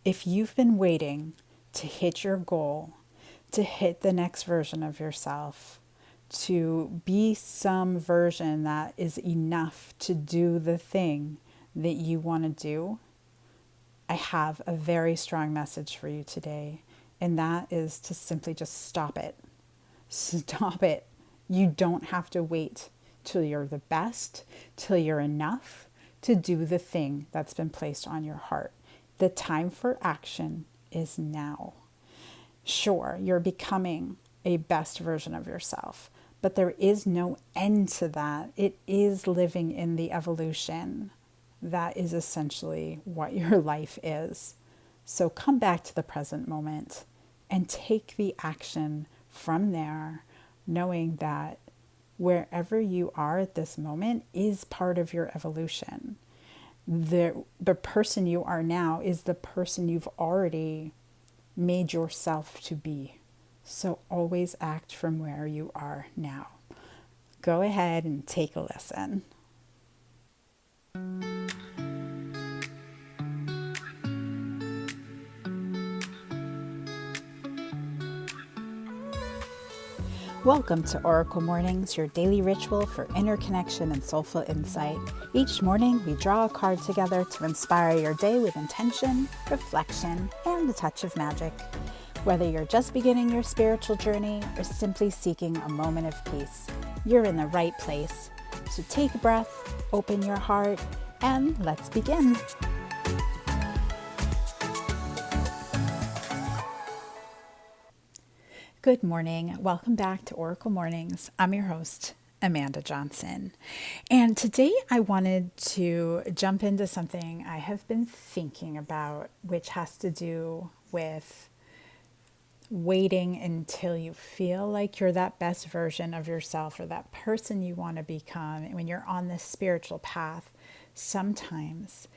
If you've been waiting to hit your goal, to hit the next version of yourself, to be some version that is enough to do the thing that you want to do, I have a very strong message for you today. And that is to simply just stop it. Stop it. You don't have to wait till you're the best, till you're enough to do the thing that's been placed on your heart. The time for action is now. Sure, you're becoming a best version of yourself, but there is no end to that. It is living in the evolution. That is essentially what your life is. So come back to the present moment and take the action from there, knowing that wherever you are at this moment is part of your evolution. The person you are now is the person you've already made yourself to be. So always act from where you are now. Go ahead and take a listen. Welcome to Oracle Mornings, your daily ritual for inner connection and soulful insight. Each morning, we draw a card together to inspire your day with intention, reflection, and a touch of magic. Whether you're just beginning your spiritual journey or simply seeking a moment of peace, you're in the right place. So take a breath, open your heart, and let's begin. Good morning. Welcome back to Oracle Mornings. I'm your host, Amanda Johnson. And today I wanted to jump into something I have been thinking about, which has to do with waiting until you feel like you're that best version of yourself or that person you want to become. And when you're on this spiritual path, sometimes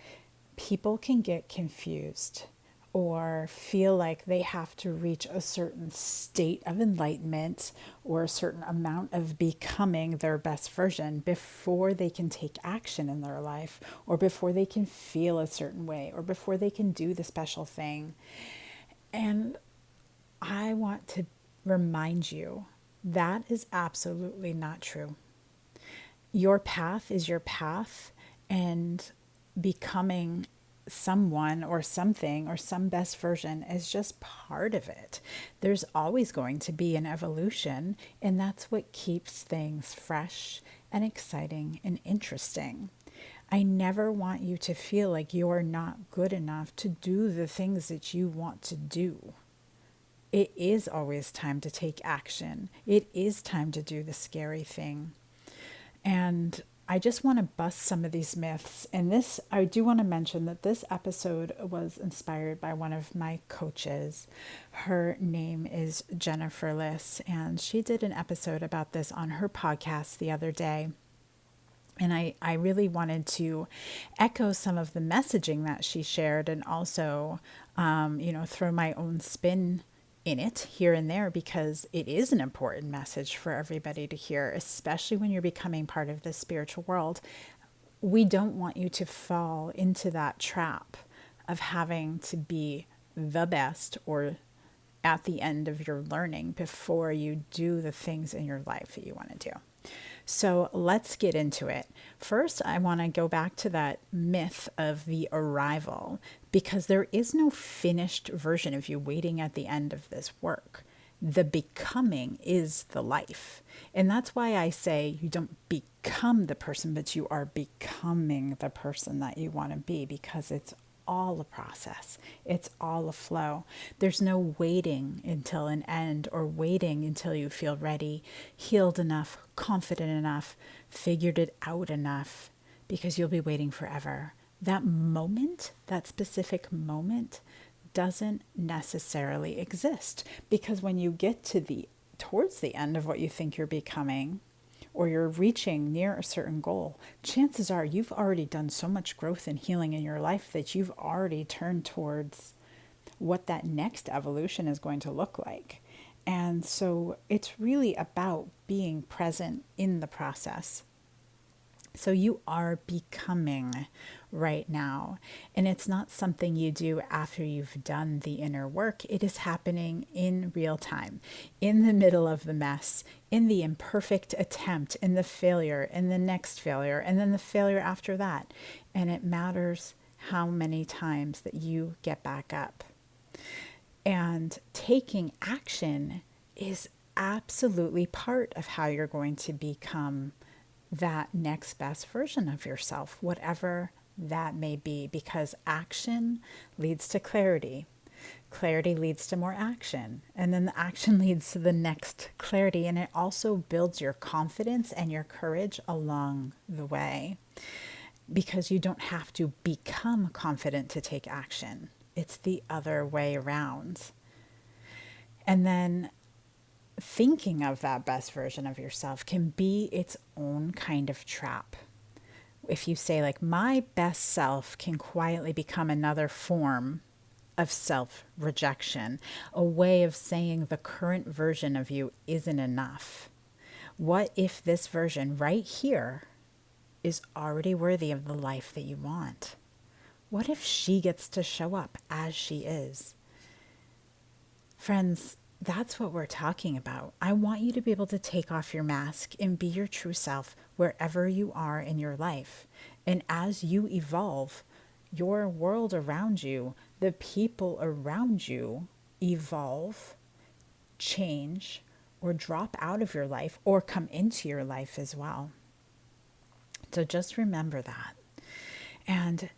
people can get confused or feel like they have to reach a certain state of enlightenment or a certain amount of becoming their best version before they can take action in their life, or before they can feel a certain way, or before they can do the special thing. And I want to remind you that is absolutely not true. Your path is your path, and becoming someone or something or some best version is just part of it. There's always going to be an evolution, and that's what keeps things fresh and exciting and interesting. I never want you to feel like you're not good enough to do the things that you want to do. It is always time to take action. It is time to do the scary thing. And I just want to bust some of these myths. And this, I do want to mention that this episode was inspired by one of my coaches. Her name is Jennifer Liss, and she did an episode about this on her podcast the other day. And I really wanted to echo some of the messaging that she shared, and also, throw my own spin in it here and there, because it is an important message for everybody to hear, especially when you're becoming part of the spiritual world. We don't want you to fall into that trap of having to be the best or at the end of your learning before you do the things in your life that you want to do. So let's get into it. First, I want to go back to that myth of the arrival, because there is no finished version of you waiting at the end of this work. The becoming is the life. And that's why I say you don't become the person, but you are becoming the person that you want to be, because it's all a process. It's all a flow. There's no waiting until an end, or waiting until you feel ready, healed enough, confident enough, figured it out enough, because you'll be waiting forever. That moment, that specific moment, doesn't necessarily exist, because when you get towards the end of what you think you're becoming, or you're reaching near a certain goal, chances are you've already done so much growth and healing in your life that you've already turned towards what that next evolution is going to look like. And so it's really about being present in the process. So you are becoming right now. And it's not something you do after you've done the inner work. It is happening in real time, in the middle of the mess, in the imperfect attempt, in the failure, in the next failure, and then the failure after that. And it matters how many times that you get back up. And taking action is absolutely part of how you're going to become that next best version of yourself, whatever that may be, because action leads to clarity. Clarity leads to more action. And then the action leads to the next clarity. And it also builds your confidence and your courage along the way, because you don't have to become confident to take action. It's the other way around. And then thinking of that best version of yourself can be its own kind of trap. If you say, like, my best self can quietly become another form of self-rejection, a way of saying the current version of you isn't enough. What if this version right here is already worthy of the life that you want? What if she gets to show up as she is? Friends, that's what we're talking about. I want you to be able to take off your mask and be your true self wherever you are in your life. And as you evolve, your world around you, the people around you evolve, change, or drop out of your life or come into your life as well. So just remember that. And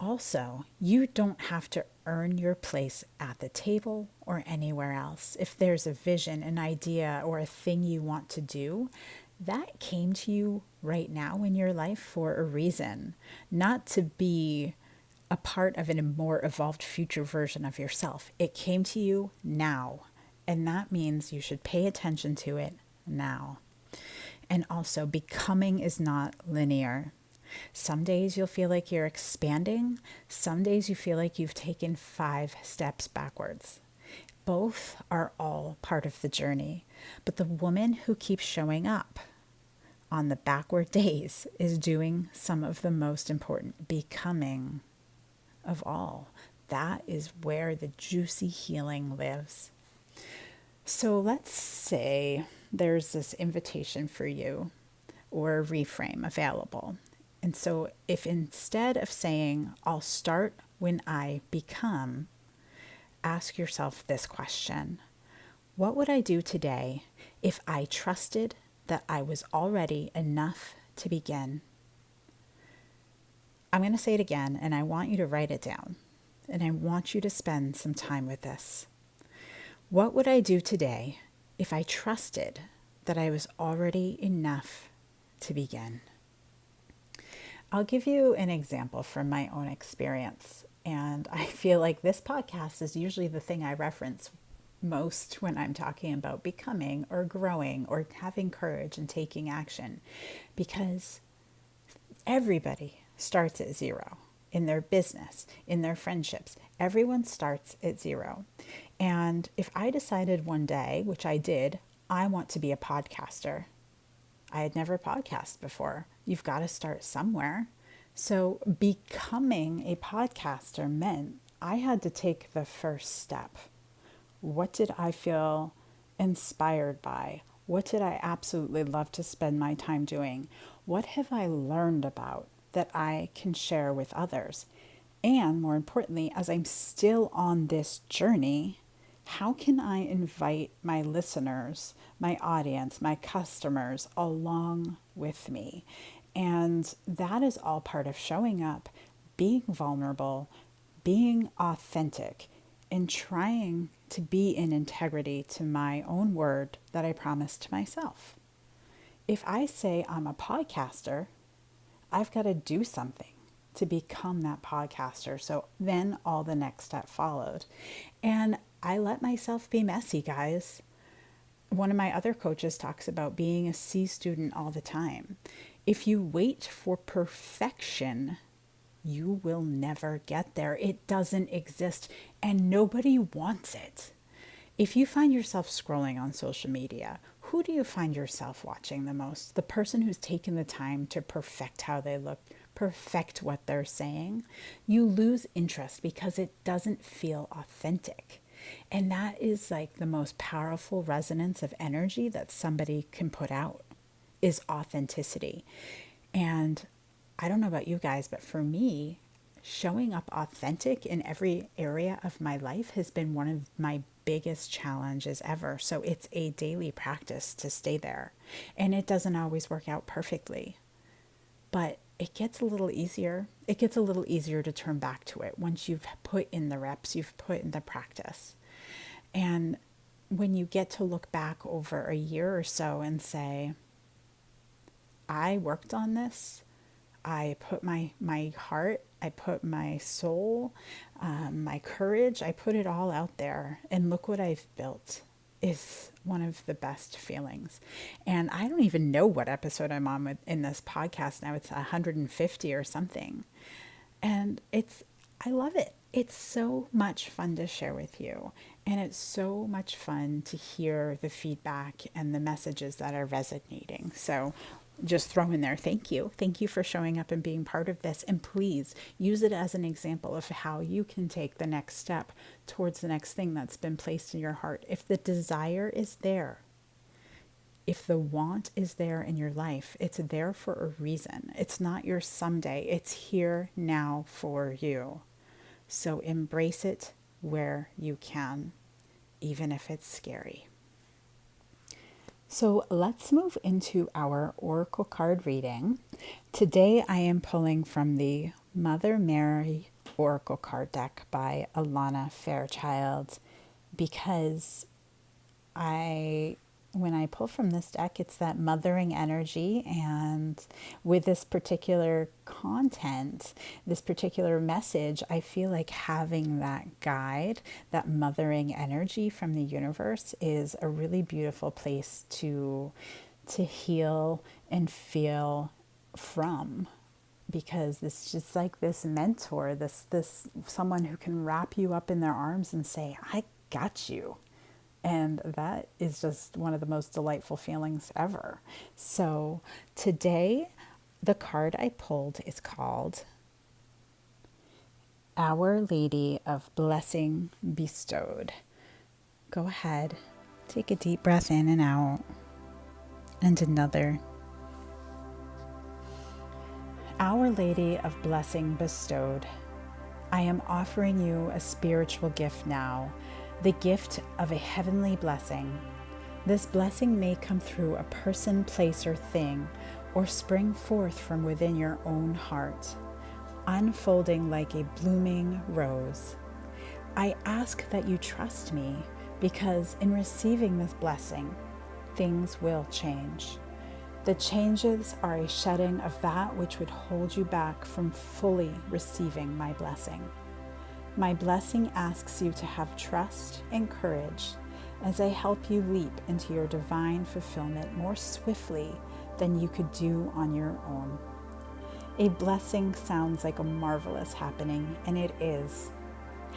also, you don't have to earn your place at the table or anywhere else. If there's a vision, an idea, or a thing you want to do, that came to you right now in your life for a reason, not to be a part of a more evolved future version of yourself. It came to you now, and that means you should pay attention to it now. And also, becoming is not linear. Some days you'll feel like you're expanding. Some days you feel like you've taken 5 steps backwards. Both are all part of the journey. But the woman who keeps showing up on the backward days is doing some of the most important becoming of all. That is where the juicy healing lives. So let's say there's this invitation for you or a reframe available. And so if instead of saying, I'll start when I become, ask yourself this question: what would I do today if I trusted that I was already enough to begin? I'm going to say it again, and I want you to write it down. And I want you to spend some time with this. What would I do today if I trusted that I was already enough to begin? I'll give you an example from my own experience. And I feel like this podcast is usually the thing I reference most when I'm talking about becoming or growing or having courage and taking action, because everybody starts at 0 in their business, in their friendships. Everyone starts at 0. And if I decided one day, which I did, I want to be a podcaster. I had never podcasted before. You've got to start somewhere. So becoming a podcaster meant I had to take the first step. What did I feel inspired by? What did I absolutely love to spend my time doing? What have I learned about that I can share with others? And more importantly, as I'm still on this journey, how can I invite my listeners, my audience, my customers along with me? And that is all part of showing up, being vulnerable, being authentic, and trying to be in integrity to my own word that I promised to myself. If I say I'm a podcaster, I've got to do something to become that podcaster. So then all the next step followed. And I let myself be messy, guys. One of my other coaches talks about being a C student all the time. If you wait for perfection, you will never get there. It doesn't exist, and nobody wants it. If you find yourself scrolling on social media, who do you find yourself watching the most? The person who's taken the time to perfect how they look, perfect what they're saying, you lose interest because it doesn't feel authentic. And that is like the most powerful resonance of energy that somebody can put out is authenticity. And I don't know about you guys, but for me, showing up authentic in every area of my life has been one of my biggest challenges ever. So it's a daily practice to stay there. And it doesn't always work out perfectly, but it gets a little easier. It gets a little easier to turn back to it once you've put in the reps, you've put in the practice. And when you get to look back over a year or so and say, I worked on this, I put my heart, I put my soul, my courage, I put it all out there, and look what I've built, is one of the best feelings. And I don't even know what episode I'm on in this podcast now. It's 150 or something. And I love it. It's so much fun to share with you. And it's so much fun to hear the feedback and the messages that are resonating. So just throw in there, thank you. Thank you for showing up and being part of this. And please use it as an example of how you can take the next step towards the next thing that's been placed in your heart. If the desire is there, if the want is there in your life, it's there for a reason. It's not your someday. It's here now for you. So embrace it where you can, even if it's scary. So let's move into our oracle card reading. Today I am pulling from the Mother Mary Oracle card deck by Alana Fairchild because when I pull from this deck, it's that mothering energy, and with this particular content, this particular message, I feel like having that guide, that mothering energy from the universe is a really beautiful place to heal and feel from, because it's just like this mentor, this someone who can wrap you up in their arms and say, I got you. And that is just one of the most delightful feelings ever. So today, the card I pulled is called Our Lady of Blessing Bestowed. Go ahead, take a deep breath in and out, and another. Our Lady of Blessing Bestowed, I am offering you a spiritual gift now, the gift of a heavenly blessing. This blessing may come through a person, place, or thing, or spring forth from within your own heart, unfolding like a blooming rose. I ask that you trust me, because in receiving this blessing, things will change. The changes are a shedding of that which would hold you back from fully receiving my blessing. My blessing asks you to have trust and courage as I help you leap into your divine fulfillment more swiftly than you could do on your own. A blessing sounds like a marvelous happening, and it is.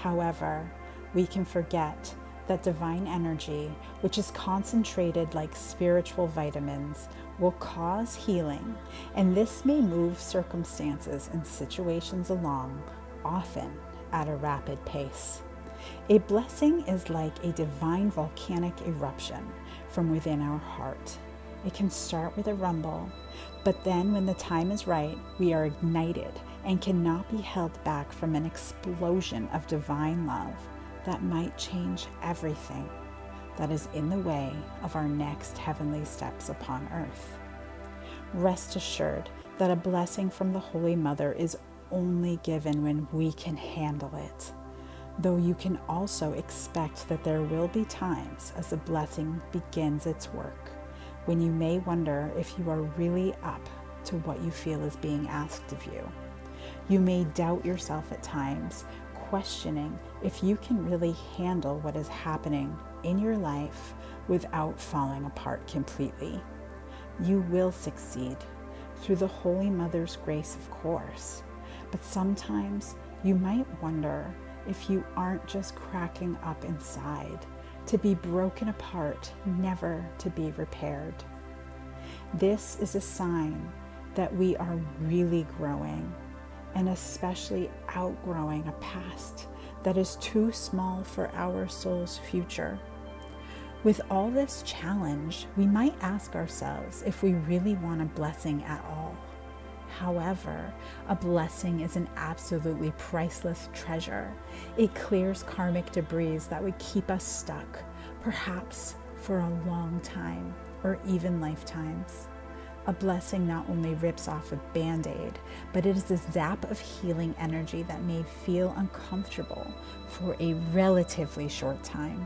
However, we can forget that divine energy, which is concentrated like spiritual vitamins, will cause healing, and this may move circumstances and situations along, often at a rapid pace. A blessing is like a divine volcanic eruption from within our heart. It can start with a rumble, but then when the time is right, we are ignited and cannot be held back from an explosion of divine love that might change everything that is in the way of our next heavenly steps upon earth. Rest assured that a blessing from the Holy Mother is only given when we can handle it, though you can also expect that there will be times as the blessing begins its work when you may wonder if you are really up to what you feel is being asked of you. You may doubt yourself at times, questioning if you can really handle what is happening in your life without falling apart completely. You will succeed through the Holy Mother's grace, of course. But sometimes you might wonder if you aren't just cracking up inside, to be broken apart, never to be repaired. This is a sign that we are really growing, and especially outgrowing a past that is too small for our soul's future. With all this challenge, we might ask ourselves if we really want a blessing at all. However, a blessing is an absolutely priceless treasure. It clears karmic debris that would keep us stuck, perhaps for a long time or even lifetimes. A blessing not only rips off a band-aid, but it is a zap of healing energy that may feel uncomfortable for a relatively short time,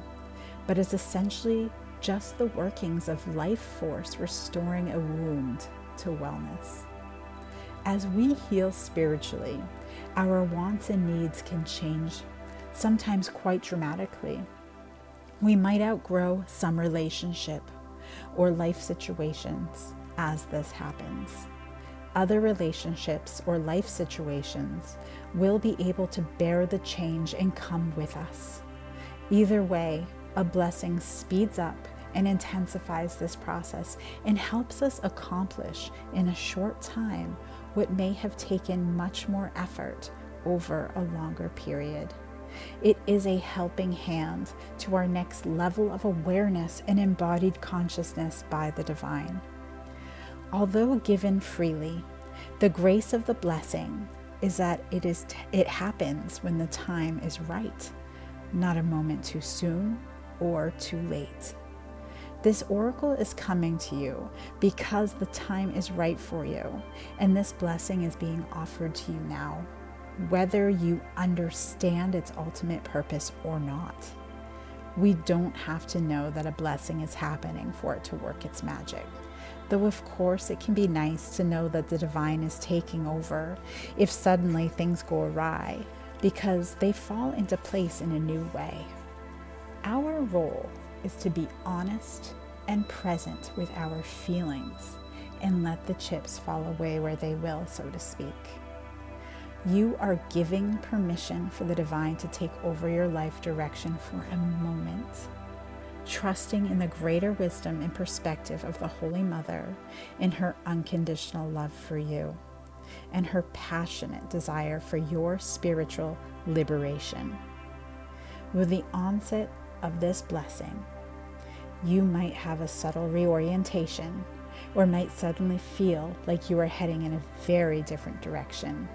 but is essentially just the workings of life force restoring a wound to wellness. As we heal spiritually, our wants and needs can change, sometimes quite dramatically. We might outgrow some relationship or life situations as this happens. Other relationships or life situations will be able to bear the change and come with us. Either way, a blessing speeds up and intensifies this process and helps us accomplish in a short time what may have taken much more effort over a longer period. It is a helping hand to our next level of awareness and embodied consciousness by the divine. Although given freely, the grace of the blessing is that it happens when the time is right, not a moment too soon or too late. This oracle is coming to you because the time is right for you, and this blessing is being offered to you now, whether you understand its ultimate purpose or not. We don't have to know that a blessing is happening for it to work its magic. Though of course it can be nice to know that the divine is taking over if suddenly things go awry, because they fall into place in a new way. Our role is to be honest and present with our feelings and let the chips fall away where they will, so to speak. You are giving permission for the divine to take over your life direction for a moment, trusting in the greater wisdom and perspective of the Holy Mother in her unconditional love for you and her passionate desire for your spiritual liberation. With the onset of this blessing, you might have a subtle reorientation or might suddenly feel like you are heading in a very different direction.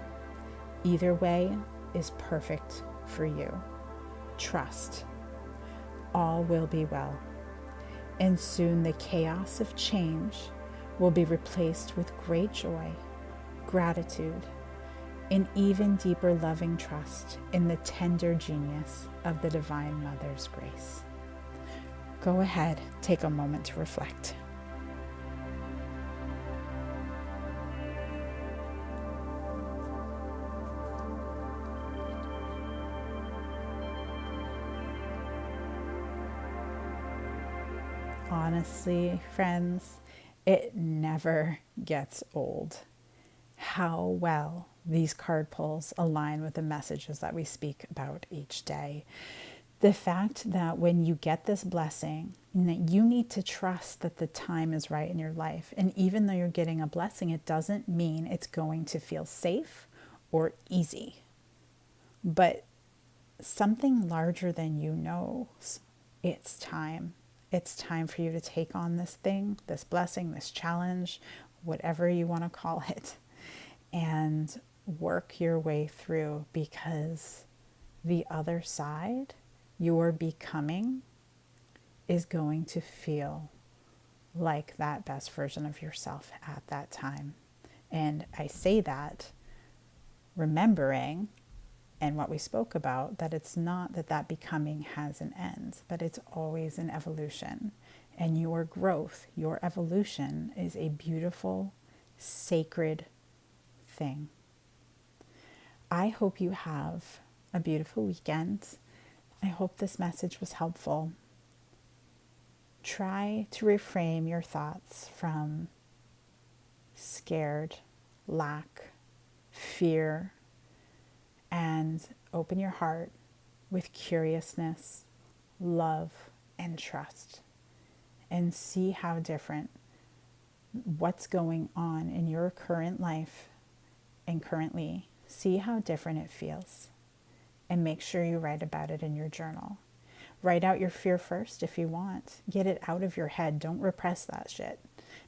Either way is perfect for you. Trust. All will be well. And soon the chaos of change will be replaced with great joy, gratitude, and even deeper loving trust in the tender genius of the Divine Mother's grace. Go ahead, take a moment to reflect. Honestly, friends, it never gets old how well these card pulls align with the messages that we speak about each day. The fact that when you get this blessing, that you need to trust that the time is right in your life. And even though you're getting a blessing, it doesn't mean it's going to feel safe or easy. But something larger than you knows it's time. It's time for you to take on this thing, this blessing, this challenge, whatever you want to call it, and work your way through, because the other side, your becoming, is going to feel like that best version of yourself at that time. And I say that remembering, and what we spoke about, that it's not that that becoming has an end, but it's always an evolution. And your growth, your evolution is a beautiful, sacred thing. I hope you have a beautiful weekend. I hope this message was helpful. Try to reframe your thoughts from scared, lack, fear, and open your heart with curiousness, love, and trust, and see how different what's going on in your current life and currently. See how different it feels. And make sure you write about it in your journal. Write out your fear first if you want. Get it out of your head. Don't repress that shit,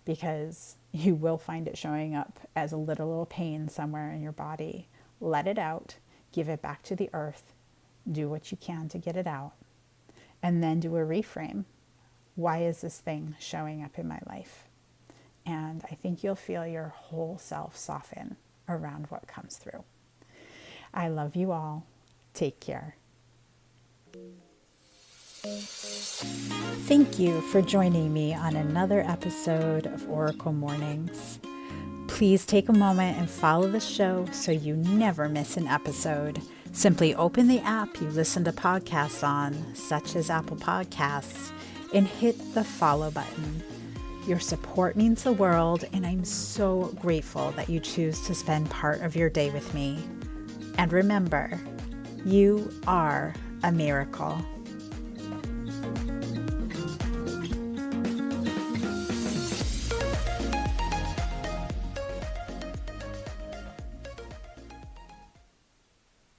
because you will find it showing up as a literal pain somewhere in your body. Let it out. Give it back to the earth. Do what you can to get it out. And then do a reframe. Why is this thing showing up in my life? And I think you'll feel your whole self soften around what comes through. I love you all. Take care. Thank you for joining me on another episode of Oracle Mornings. Please take a moment and follow the show so you never miss an episode. Simply open the app you listen to podcasts on, such as Apple Podcasts, and hit the follow button. Your support means the world, and I'm so grateful that you choose to spend part of your day with me. And remember, you are a miracle.